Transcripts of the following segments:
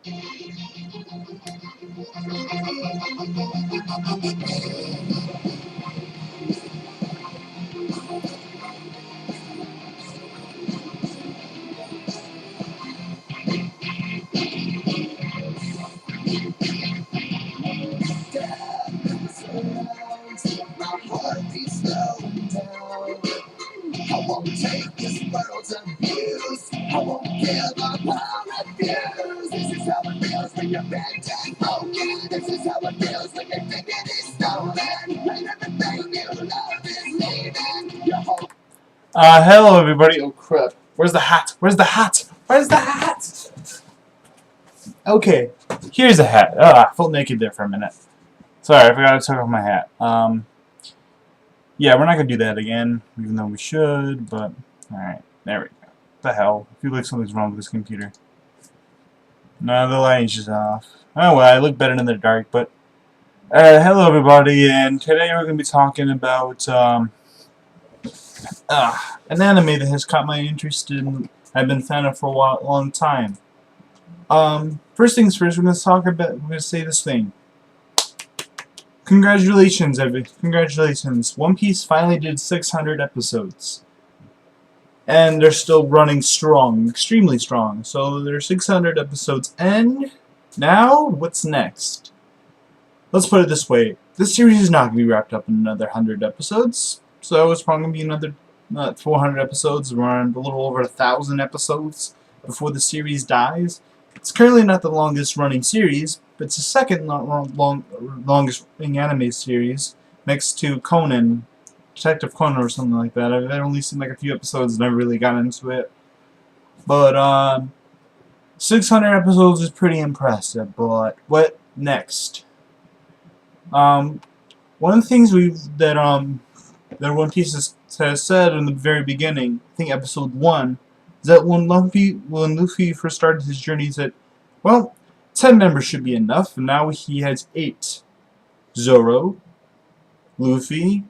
I won't take this world's abuse. I won't give up or refuse. This is how it feels when you're bent and broken. This is how it feels when your dignity is stolen. And everything you love is leaving. Your whole hello everybody. Oh crap. Where's the hat? Where's the hat? Where's the hat? Okay, here's a hat. I felt naked there for a minute. Sorry, I forgot to take off my hat. Yeah, we're not gonna do that again, even though we should, but alright, there we go. What the hell? I feel like something's wrong with this computer. No, the lighting's just off. Oh well, I look better in the dark, but hello everybody, and today we're gonna be talking about an anime that has caught my interest and I've been a fan of for a long time. First things first, we're gonna say this thing. Congratulations, congratulations. One Piece finally did 600 episodes. And they're still running strong, extremely strong. So there's 600 episodes, and now, what's next? Let's put it this way. This series is not going to be wrapped up in another 100 episodes. So it's probably going to be another 400 episodes, around a little over 1,000 episodes before the series dies. It's currently not the longest running series, but it's the second longest running anime series, next to Conan, Detective Conan or something like that. I've only seen like a few episodes and never really got into it. But 600 episodes is pretty impressive, but what next? One of the things that One Piece has said in the very beginning, I think episode 1, is that when Luffy first started his journey, he said, well, 10 members should be enough, and now he has 8. Zoro, Luffy,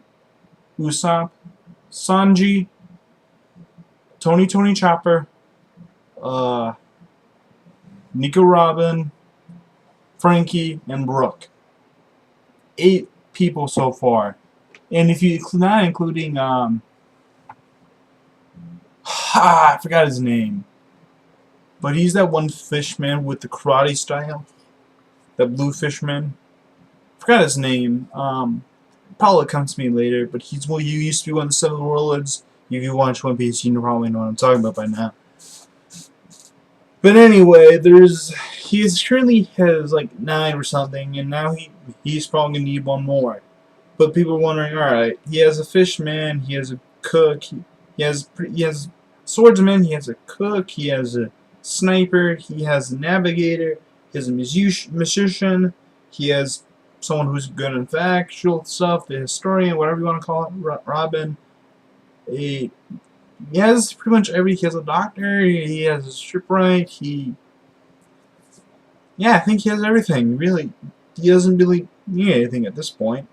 Usopp, Sanji, Tony Chopper, Nico Robin, Frankie, and Brook. 8 people so far. And if you not including I forgot his name. But he's that one fishman with the karate style. That blue fishman. Forgot his name. Probably comes to me later, but he used to be one of the 7 warlords. If you watch One Piece, you probably know what I'm talking about by now. But anyway, he currently has like 9 or something, and now he's probably gonna need 1 more. But people are wondering, alright, he has a fishman, he has a cook, he has swordsman, he has a cook, he has a sniper, he has a navigator, he has a musician, he has someone who's good in factual stuff, the historian, whatever you want to call it, Robin. He has pretty much he has a doctor, he has a shipwright, yeah, I think he has everything, really. He doesn't really need anything at this point.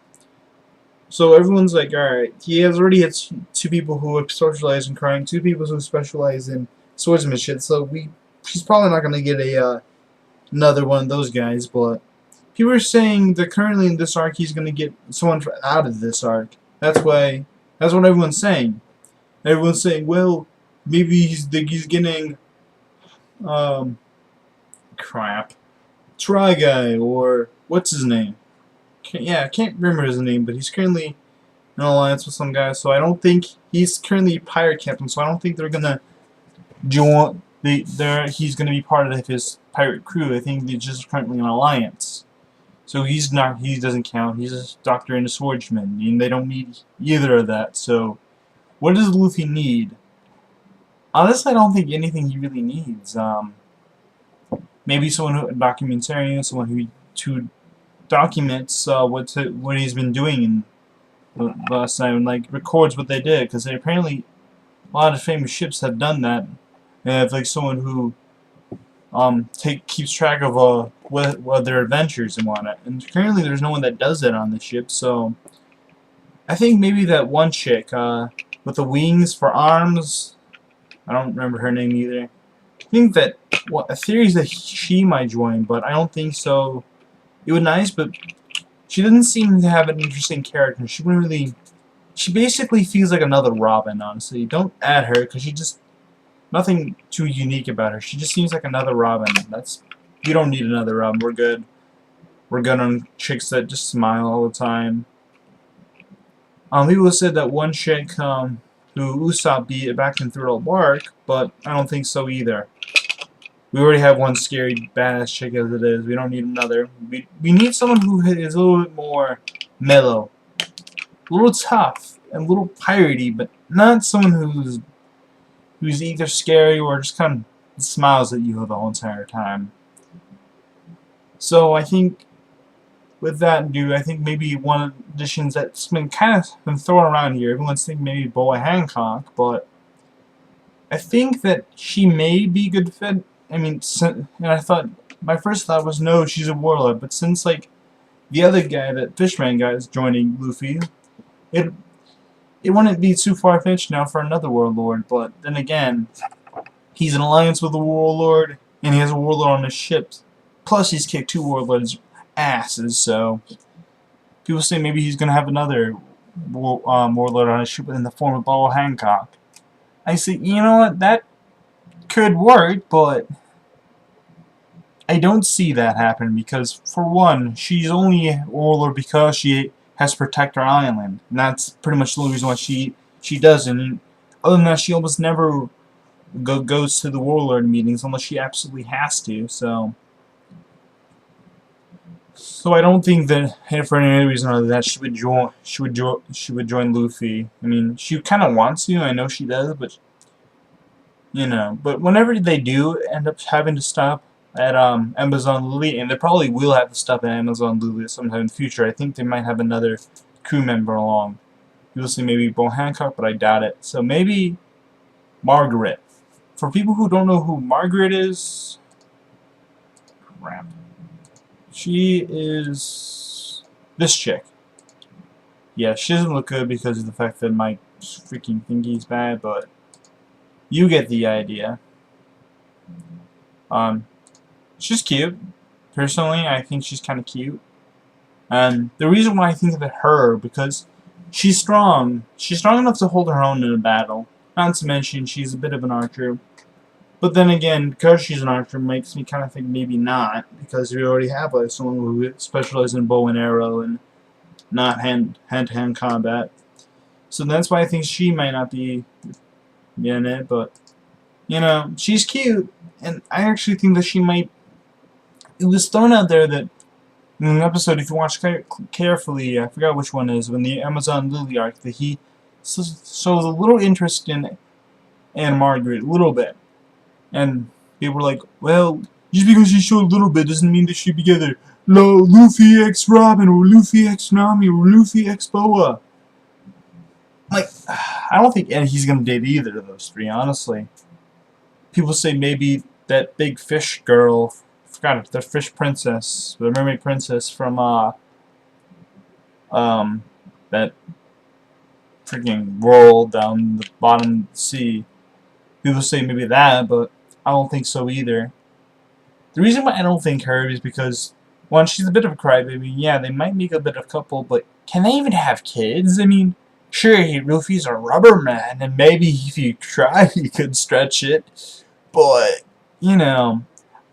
So everyone's like, alright, he already has 2 people who specialize in crime, 2 people who specialize in swordsmanship, so he's probably not going to get another one of those guys, but people are saying that currently in this arc he's going to get someone out of this arc. That's what everyone's saying. Everyone's saying, well, maybe he's getting, crap, Try Guy, or what's his name? I can't remember his name, but he's currently in an alliance with some guy, so I don't think he's currently a pirate captain, so I don't think they're gonna join. He's gonna be part of his pirate crew. I think they're just currently in an alliance. So he doesn't count. He's a doctor and a swordsman, and they don't need either of that. So what does Luffy need? Honestly, I don't think anything he really needs. Maybe a documentarian, someone who documents what he's been doing in the last time, and like records what they did, because apparently a lot of famous ships have done that. They have like someone who keeps track of what their adventures and whatnot. And currently there's no one that does that on the ship. So I think maybe that one chick with the wings for arms. I don't remember her name either. I think that well, a theory is that she might join, but I don't think so. It would be nice, but she doesn't seem to have an interesting character. She wouldn't really. She basically feels like another Robin, honestly. Don't add her, because she just... Nothing too unique about her. She just seems like another Robin. We don't need another Robin. We're good. We're good on chicks that just smile all the time. People said that one chick, who Usopp beat back in Thriller Bark, but I don't think so either. We already have one scary, badass chick as it is. We don't need another. We need someone who is a little bit more mellow. A little tough and a little piratey, but not someone who's either scary or just kind of smiles at you the whole entire time. So I think with that I think maybe one of the additions that's been kind of been thrown around here, everyone's thinking maybe Boa Hancock, but I think that she may be a good fit. I mean, and I thought, my first thought was no, she's a warlord, but since like the other guy, that Fishman guy, is joining Luffy, it wouldn't be too far-fetched now for another warlord. But then again, he's in alliance with a warlord, and he has a warlord on his ship. Plus, he's kicked 2 warlords' asses, so people say maybe he's gonna have another warlord on his ship in the form of Boa Hancock. I say, you know what, that could work, but I don't see that happen because, for one, she's only a warlord because she has to protect her island, and that's pretty much the only reason why she does. And other than that, she almost never goes to the warlord meetings unless she absolutely has to. So I don't think that, for any other reason other than that, she would join Luffy. I mean, she kind of wants to. I know she does, but you know. But whenever they do end up having to stop at Amazon Lily, and they probably will have to stop at Amazon Lily sometime in the future, I think they might have another crew member along. You'll see maybe Bo Hancock, but I doubt it. So maybe Margaret. For people who don't know who Margaret is, crap. She is this chick. Yeah, she doesn't look good because of the fact that my freaking thingy's bad, but you get the idea. She's cute. Personally, I think she's kind of cute. And the reason why I think that her, because she's strong. She's strong enough to hold her own in a battle. Not to mention, she's a bit of an archer. But then again, because she's an archer, makes me kind of think maybe not, because we already have like someone who specializes in bow and arrow and not hand-to-hand combat. So that's why I think she might not be in it, but you know, she's cute, and I actually think that she might. It was thrown out there that in an episode, if you watch carefully, I forgot which one is, when the Amazon Lily arc, that he shows a little interest in Anne Margaret, a little bit. And people were like, well, just because she showed a little bit doesn't mean they should be together. No, Luffy X Robin, or Luffy X Nami, or Luffy X Boa. Like, I don't think he's gonna date either of those 3, honestly. People say maybe that big fish girl, I forgot it, the fish princess, the mermaid princess from, that freaking world down the bottom of the sea. People say maybe that, but I don't think so either. The reason why I don't think her is because, one, she's a bit of a crybaby. Yeah, they might make a bit of a couple, but can they even have kids? I mean, sure, Luffy's a rubber man, and maybe if you try, he could stretch it. But, you know,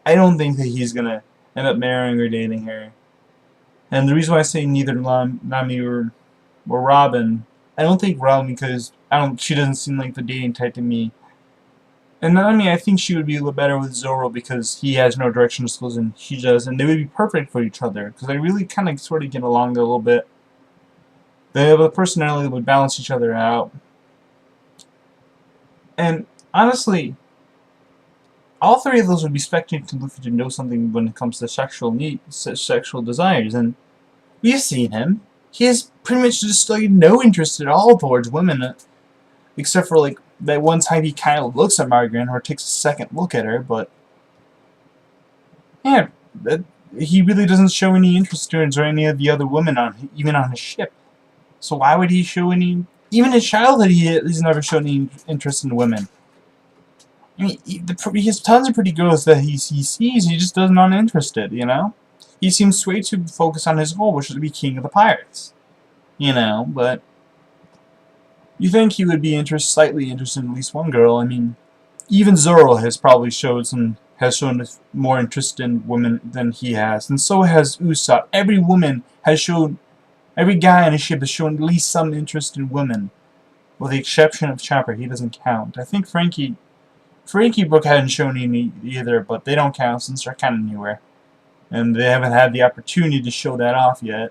I don't think that he's gonna end up marrying or dating her. And the reason why I say neither Nami or Robin, I don't think Robin because she doesn't seem like the dating type to me. And Nami, I think she would be a little better with Zoro because he has no directional skills and she does, and they would be perfect for each other because they really kind of sort of get along a little bit. They have a personality that would balance each other out. And honestly, all 3 of those would be expecting to Luffy to know something when it comes to sexual desires, and we've seen him. He has pretty much just like no interest at all towards women, except for like that one time he kind of looks at Margaret or takes a second look at her, but yeah, he really doesn't show any interest towards any of the other women even on his ship. So why would he show any? Even in childhood, he's never shown any interest in women. I mean, he has tons of pretty girls that he sees, he just does not interested, you know? He seems way too focused on his goal, which is to be king of the pirates. You know, but you think he would be slightly interested in at least one girl. I mean, even Zoro has probably shown more interest in women than he has, and so has Usopp. Every guy on his ship has shown at least some interest in women, with the exception of Chopper. He doesn't count. I think Frankie Brook hadn't shown any either, but they don't count since they're kind of newer, and they haven't had the opportunity to show that off yet.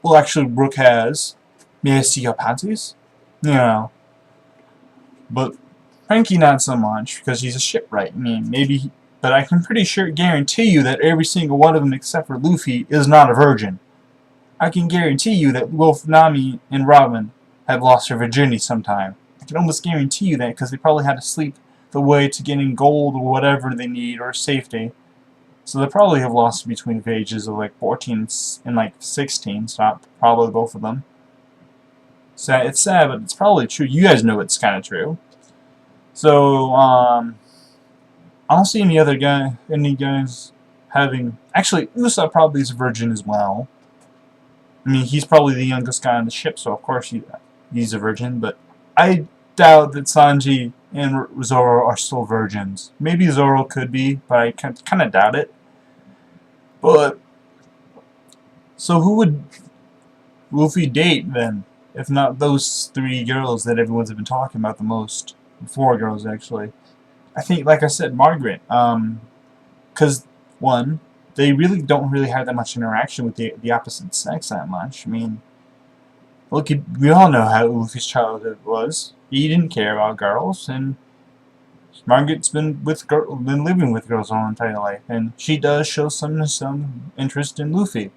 Well, actually, Brook has. May I see your panties? You know, but Frankie not so much, because he's a shipwright. I mean, maybe, but I can pretty sure guarantee you that every single one of them except for Luffy is not a virgin. I can guarantee you that both Nami and Robin have lost their virginity sometime. I can almost guarantee you that because they probably had to sleep the way to getting gold or whatever they need or safety. So they probably have lost between the ages of like 14 and like 16. So not probably both of them. So it's sad, but it's probably true. You guys know it's kind of true. So I don't see any guys having. Actually, Usopp probably is a virgin as well. I mean, he's probably the youngest guy on the ship, so of course he's a virgin. But I doubt that Sanji and Zoro are still virgins. Maybe Zoro could be, but I kind of doubt it. But so who would Luffy date then, if not those 3 girls that everyone's been talking about the most? 4 girls actually. I think, like I said, Margaret. Because one, they don't really have that much interaction with the opposite sex that much. I mean, look, we all know how Luffy's childhood was. He didn't care about girls, and Margaret's been living with girls all her entire life, and she does show some interest in Luffy.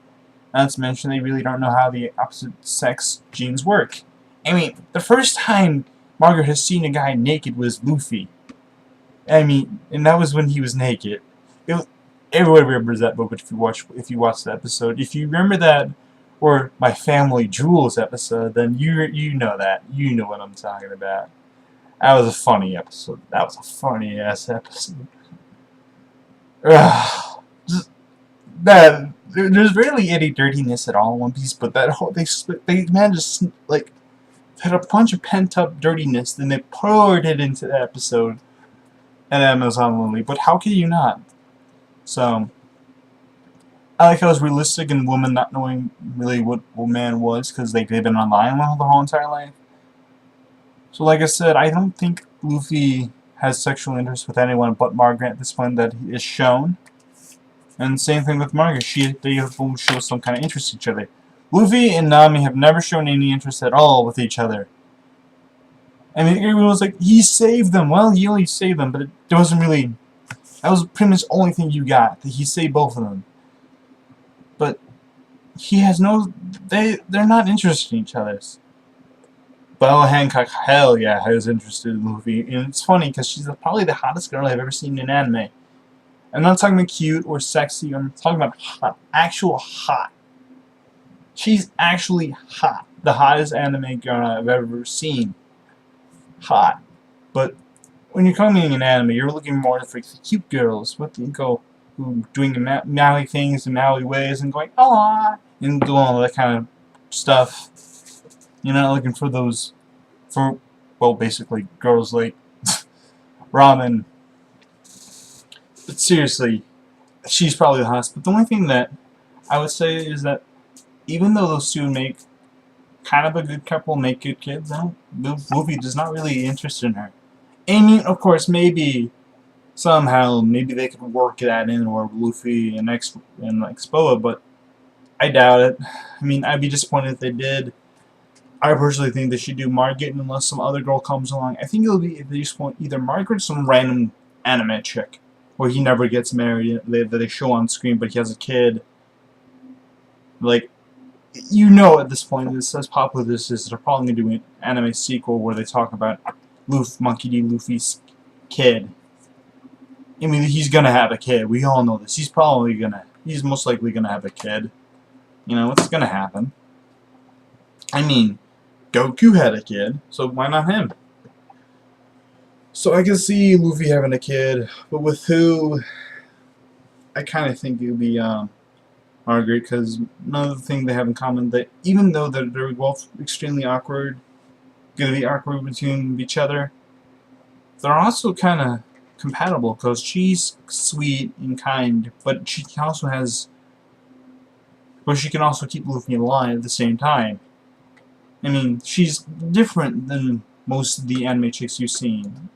Not to mention, they really don't know how the opposite sex genes work. I mean, the first time Margaret has seen a guy naked was Luffy. I mean, and that was when he was naked. Everyone remembers that moment if you watch the episode. If you remember that, or My Family Jewels episode, then you know that. You know what I'm talking about. That was a funny episode. That was a funny ass episode. There's rarely any dirtiness at all in One Piece, but that whole they managed to like had a bunch of pent up dirtiness, then they poured it into the episode and Amazon Lonely. But how can you not? So I like how it was realistic and women not knowing really what man was because they've been online the whole entire life. So like I said, I don't think Luffy has sexual interest with anyone but Margaret at this point that is shown. And same thing with Margaret. They both show some kind of interest in each other. Luffy and Nami have never shown any interest at all with each other. I mean, everyone was like, he saved them. Well, he only saved them, but it wasn't really. That was pretty much the only thing you got. That he saved both of them. But he has no. They're not interested in each other. Bella Hancock, hell yeah, is interested in Luffy. And it's funny because she's probably the hottest girl I've ever seen in anime. I'm not talking about cute or sexy. I'm talking about hot. Actual hot. She's actually hot. The hottest anime girl I've ever seen. Hot. But when you're coming in anime, you're looking more for the cute girls. What you go doing Maui things in Maui ways and going, oh, and doing all that kind of stuff. You're not looking for those, well, basically, girls like Robin. But seriously, she's probably the hottest. But the only thing that I would say is that even though those two make kind of a good couple, make good kids, Luffy is not really interested in her. I mean, of course, maybe somehow, maybe they could work that in, or Luffy and Xboa, but I doubt it. I mean, I'd be disappointed if they did. I personally think they should do Margaret unless some other girl comes along. I think it'll be at this point either Margaret or some random anime chick, where he never gets married, that they show on screen, but he has a kid. Like, you know at this point, this as popular this is, they're probably going to do an anime sequel where they talk about Monkey D. Luffy's kid. I mean, he's going to have a kid. We all know this. He's most likely going to have a kid. You know, it's going to happen. I mean, Goku had a kid, so why not him? So I can see Luffy having a kid, but with who, I kind of think it would be Margaret, because another thing they have in common, that even though they're both extremely awkward, gonna be awkward between each other, they're also kind of compatible, because she's sweet and kind, but she also has, but she can also keep Luffy alive at the same time. I mean, she's different than most of the anime chicks you've seen.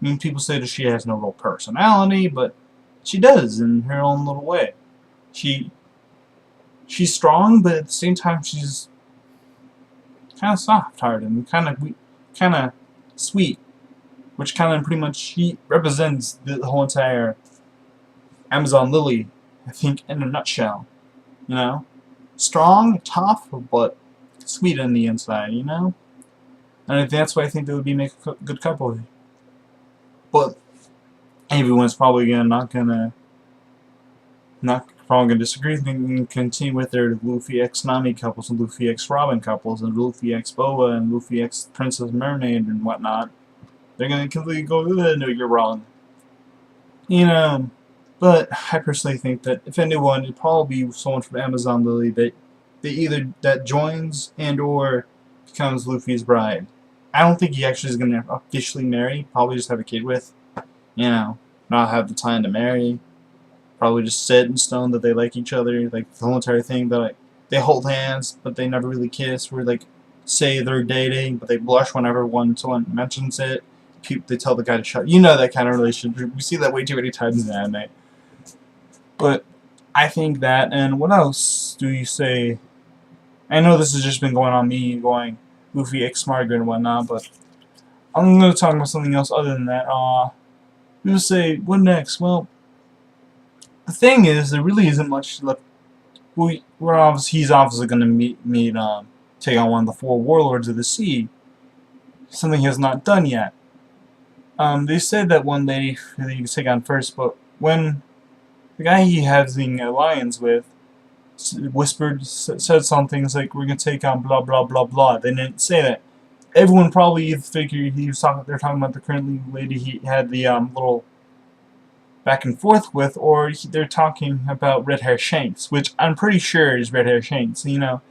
I mean, people say that she has no real personality, but she does in her own little way. She she's strong, but at the same time she's kind of soft-hearted and kind of sweet, which kind of pretty much she represents the whole entire Amazon Lily, I think, in a nutshell. You know, strong, tough, but sweet on the inside. You know, and that's why I think they would be make a good couple. But everyone's probably not probably gonna disagree. They can continue with their Luffy X Nami couples and Luffy X Robin couples and Luffy X Boa and Luffy X Princess Mermaid and whatnot. They're gonna completely go, no, you're wrong. You know, but I personally think that if anyone, it'd probably be someone from Amazon Lily that they either that joins and or becomes Luffy's bride. I don't think he actually is gonna officially marry. Probably just have a kid with. You know, not have the time to marry. Probably just set in stone that they like each other, like the whole entire thing. That like they hold hands, but they never really kiss. Or like say they're dating, but they blush whenever someone mentions it. They tell the guy to shut. You know that kind of relationship. We see that way too many times in anime. But I think that, and what else do you say? I know this has just been going on me going Luffy X Margaret and whatnot, but I'm gonna talk about something else other than that. People say, what next? Well, the thing is, there really isn't much left. He's obviously going to take on one of the four warlords of the sea. Something he has not done yet. They said that one day he could take on first, but when the guy he has the alliance with said some things like, we're going to take on blah blah blah blah. They didn't say that. Everyone probably figured they're talking about the current lady he had the little back and forth with, or they're talking about Red Hair Shanks, which I'm pretty sure is Red Hair Shanks. You know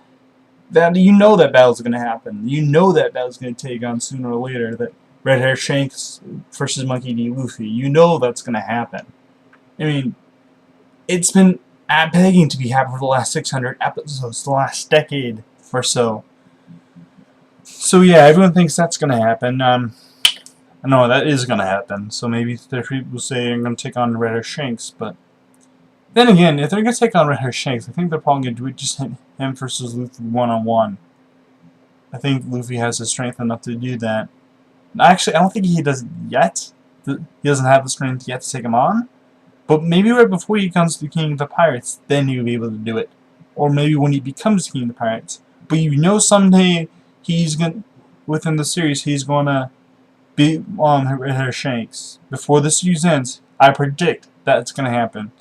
that battle's gonna happen. You know that battle's gonna take on sooner or later. That Red Hair Shanks versus Monkey D. Luffy. You know that's gonna happen. I mean, it's been begging to be happening for the last 600 episodes, the last decade or so. So yeah, everyone thinks that's gonna happen. No, that is gonna happen. So maybe there people say I'm gonna take on Red Hair Shanks, but then again, if they're gonna take on Red Hair Shanks, I think they're probably gonna do it just him versus Luffy one-on-one. I think Luffy has the strength enough to do that. Actually, I don't think he does it yet. He doesn't have the strength yet to take him on. But maybe right before he becomes the King of the Pirates, then he'll be able to do it. Or maybe when he becomes King of the Pirates. But you know someday within the series, he's gonna beat Red Hair Shanks. Before the series ends, I predict that's gonna happen.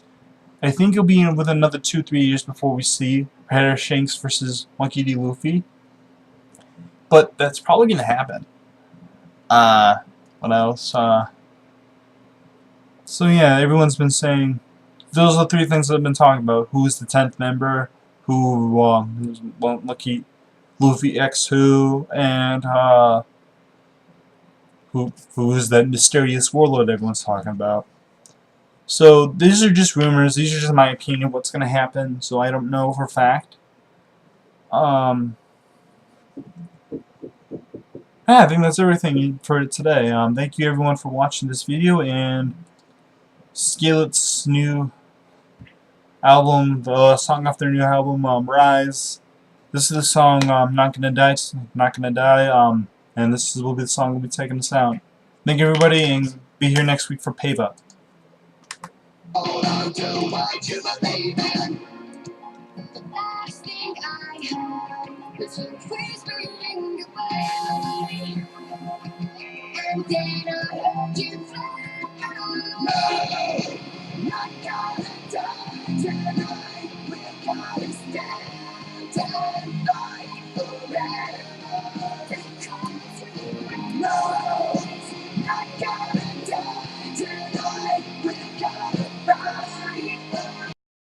I think it'll be within another 2-3 years before we see Red Hair Shanks versus Monkey D. Luffy. But that's probably gonna happen. What else? So yeah, everyone's been saying those are the three things that I've been talking about. Who's the 10th member? Who's Luffy X who, and who is that mysterious warlord everyone's talking about. So these are just rumors. These are just my opinion of what's going to happen. So I don't know for a fact. I think that's everything for today. Thank you everyone for watching this video, and Skillet's new album, the song off their new album, Rise. This is the song Not Gonna Die, Not Gonna Die, and this will be the song we'll be taking us out. Thank you everybody, and be here next week for Pava. Hold on to what you believe in. The last thing I have is your whispering away. And then I heard you fly. No, not gonna die tonight. We're gonna stand and fight forever. No, not gonna